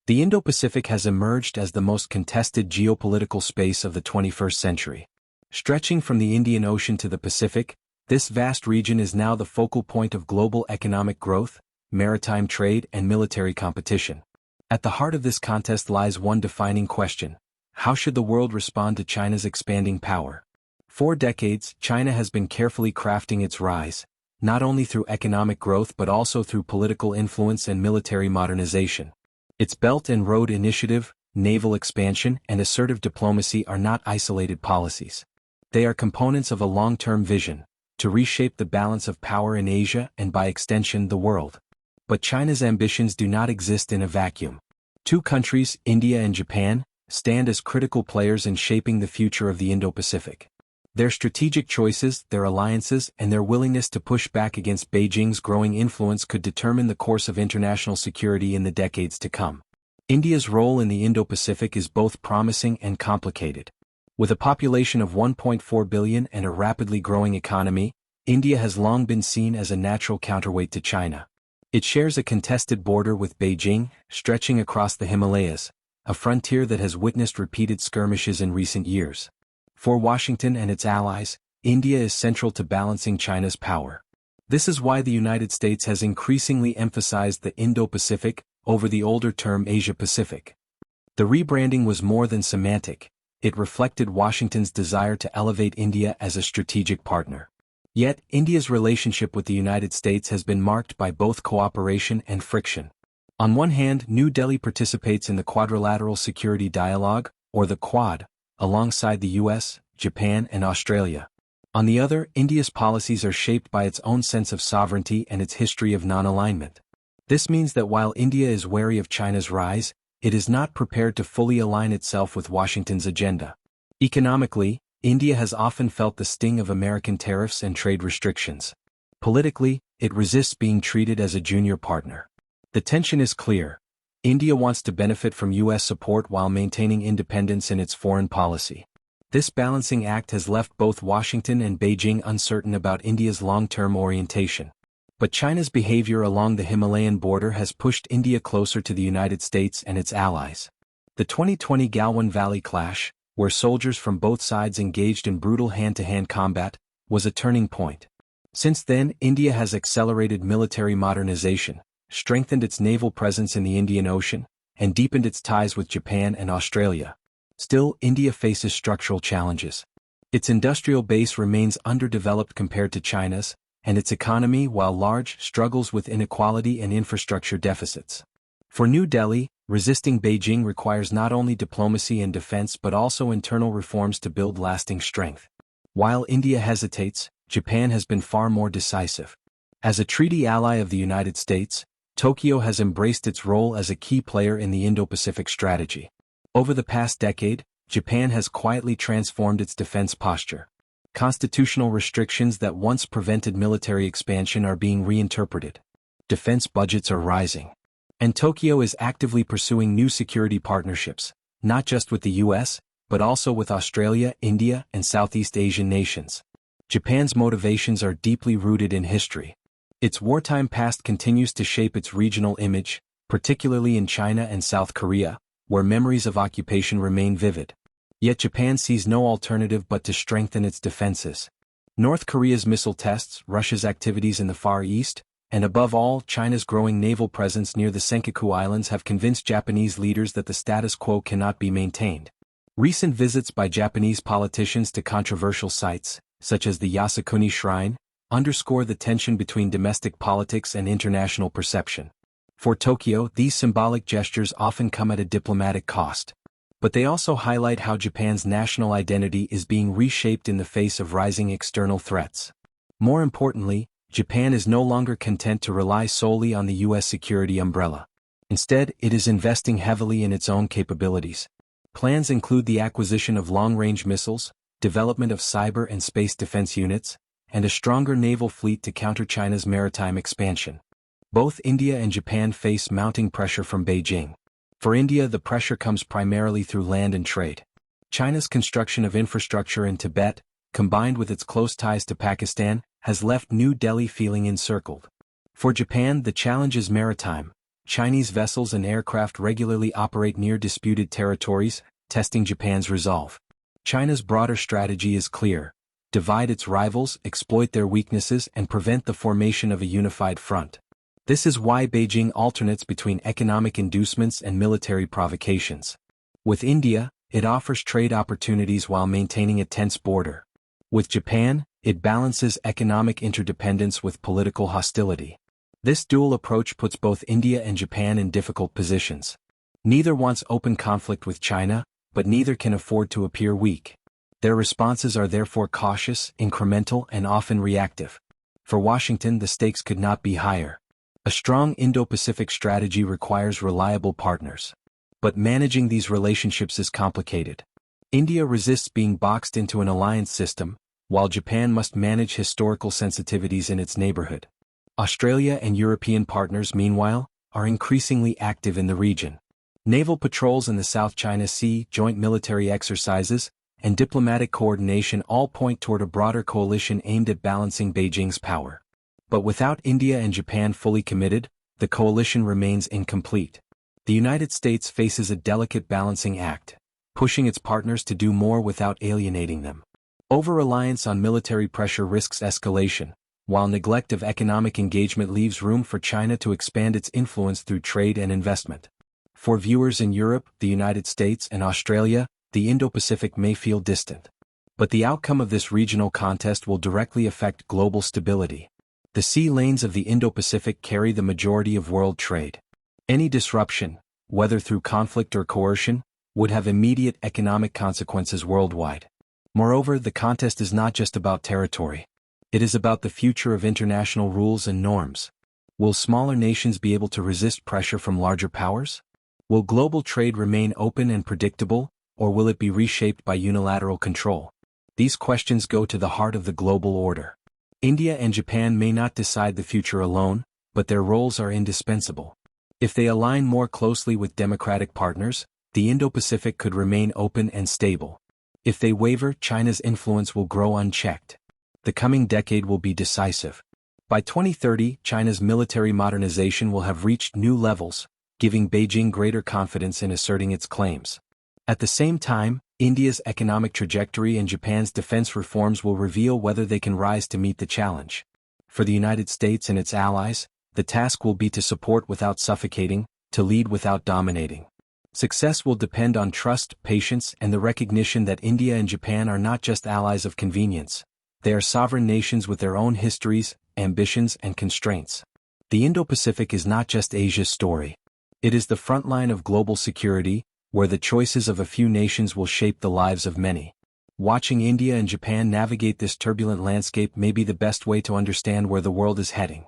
The Indo-Pacific has emerged as the most contested geopolitical space of the 21st century. Stretching from the Indian Ocean to the Pacific, this vast region is now the focal point of global economic growth, maritime trade, and military competition. At the heart of this contest lies one defining question: how should the world respond to China's expanding power? For decades, China has been carefully crafting its rise, not only through economic growth but also through political influence and military modernization. Its Belt and Road Initiative, naval expansion, and assertive diplomacy are not isolated policies. They are components of a long-term vision, to reshape the balance of power in Asia and by extension the world. But China's ambitions do not exist in a vacuum. Two countries, India and Japan, stand as critical players in shaping the future of the Indo-Pacific. Their strategic choices, their alliances, and their willingness to push back against Beijing's growing influence could determine the course of international security in the decades to come. India's role in the Indo-Pacific is both promising and complicated. With a population of 1.4 billion and a rapidly growing economy, India has long been seen as a natural counterweight to China. It shares a contested border with Beijing, stretching across the Himalayas, a frontier that has witnessed repeated skirmishes in recent years. For Washington and its allies, India is central to balancing China's power. This is why the United States has increasingly emphasized the Indo-Pacific over the older term Asia-Pacific. The rebranding was more than semantic. It reflected Washington's desire to elevate India as a strategic partner. Yet, India's relationship with the United States has been marked by both cooperation and friction. On one hand, New Delhi participates in the Quadrilateral Security Dialogue, or the Quad, alongside the US, Japan, and Australia. On the other, India's policies are shaped by its own sense of sovereignty and its history of non-alignment. This means that while India is wary of China's rise, it is not prepared to fully align itself with Washington's agenda. Economically, India has often felt the sting of American tariffs and trade restrictions. Politically, it resists being treated as a junior partner. The tension is clear. India wants to benefit from U.S. support while maintaining independence in its foreign policy. This balancing act has left both Washington and Beijing uncertain about India's long-term orientation. But China's behavior along the Himalayan border has pushed India closer to the United States and its allies. The 2020 Galwan Valley clash, where soldiers from both sides engaged in brutal hand-to-hand combat, was a turning point. Since then, India has accelerated military modernization, strengthened its naval presence in the Indian Ocean, and deepened its ties with Japan and Australia. Still, India faces structural challenges. Its industrial base remains underdeveloped compared to China's, and its economy, while large, struggles with inequality and infrastructure deficits. For New Delhi, resisting Beijing requires not only diplomacy and defense but also internal reforms to build lasting strength. While India hesitates, Japan has been far more decisive. As a treaty ally of the United States, Tokyo has embraced its role as a key player in the Indo-Pacific strategy. Over the past decade, Japan has quietly transformed its defense posture. Constitutional restrictions that once prevented military expansion are being reinterpreted. Defense budgets are rising. And Tokyo is actively pursuing new security partnerships, not just with the US, but also with Australia, India, and Southeast Asian nations. Japan's motivations are deeply rooted in history. Its wartime past continues to shape its regional image, particularly in China and South Korea, where memories of occupation remain vivid. Yet Japan sees no alternative but to strengthen its defenses. North Korea's missile tests, Russia's activities in the Far East, and above all, China's growing naval presence near the Senkaku Islands have convinced Japanese leaders that the status quo cannot be maintained. Recent visits by Japanese politicians to controversial sites, such as the Yasukuni Shrine, underscore the tension between domestic politics and international perception. For Tokyo, these symbolic gestures often come at a diplomatic cost. But they also highlight how Japan's national identity is being reshaped in the face of rising external threats. More importantly, Japan is no longer content to rely solely on the U.S. security umbrella. Instead, it is investing heavily in its own capabilities. Plans include the acquisition of long-range missiles, development of cyber and space defense units, and a stronger naval fleet to counter China's maritime expansion. Both India and Japan face mounting pressure from Beijing. For India, the pressure comes primarily through land and trade. China's construction of infrastructure in Tibet, combined with its close ties to Pakistan, has left New Delhi feeling encircled. For Japan, the challenge is maritime. Chinese vessels and aircraft regularly operate near disputed territories, testing Japan's resolve. China's broader strategy is clear: divide its rivals, exploit their weaknesses, and prevent the formation of a unified front. This is why Beijing alternates between economic inducements and military provocations. With India, it offers trade opportunities while maintaining a tense border. With Japan, it balances economic interdependence with political hostility. This dual approach puts both India and Japan in difficult positions. Neither wants open conflict with China, but neither can afford to appear weak. Their responses are therefore cautious, incremental, and often reactive. For Washington, the stakes could not be higher. A strong Indo-Pacific strategy requires reliable partners. But managing these relationships is complicated. India resists being boxed into an alliance system, while Japan must manage historical sensitivities in its neighborhood. Australia and European partners, meanwhile, are increasingly active in the region. Naval patrols in the South China Sea, joint military exercises, and diplomatic coordination all point toward a broader coalition aimed at balancing Beijing's power. But without India and Japan fully committed, the coalition remains incomplete. The United States faces a delicate balancing act, pushing its partners to do more without alienating them. Over-reliance on military pressure risks escalation, while neglect of economic engagement leaves room for China to expand its influence through trade and investment. For viewers in Europe, the United States, and Australia, the Indo-Pacific may feel distant. But the outcome of this regional contest will directly affect global stability. The sea lanes of the Indo-Pacific carry the majority of world trade. Any disruption, whether through conflict or coercion, would have immediate economic consequences worldwide. Moreover, the contest is not just about territory. It is about the future of international rules and norms. Will smaller nations be able to resist pressure from larger powers? Will global trade remain open and predictable, or will it be reshaped by unilateral control? These questions go to the heart of the global order. India and Japan may not decide the future alone, but their roles are indispensable. If they align more closely with democratic partners, the Indo-Pacific could remain open and stable. If they waver, China's influence will grow unchecked. The coming decade will be decisive. By 2030, China's military modernization will have reached new levels, giving Beijing greater confidence in asserting its claims. At the same time, India's economic trajectory and Japan's defense reforms will reveal whether they can rise to meet the challenge. For the United States and its allies, the task will be to support without suffocating, to lead without dominating. Success will depend on trust, patience, and the recognition that India and Japan are not just allies of convenience. They are sovereign nations with their own histories, ambitions, and constraints. The Indo-Pacific is not just Asia's story. It is the front line of global security, where the choices of a few nations will shape the lives of many. Watching India and Japan navigate this turbulent landscape may be the best way to understand where the world is heading.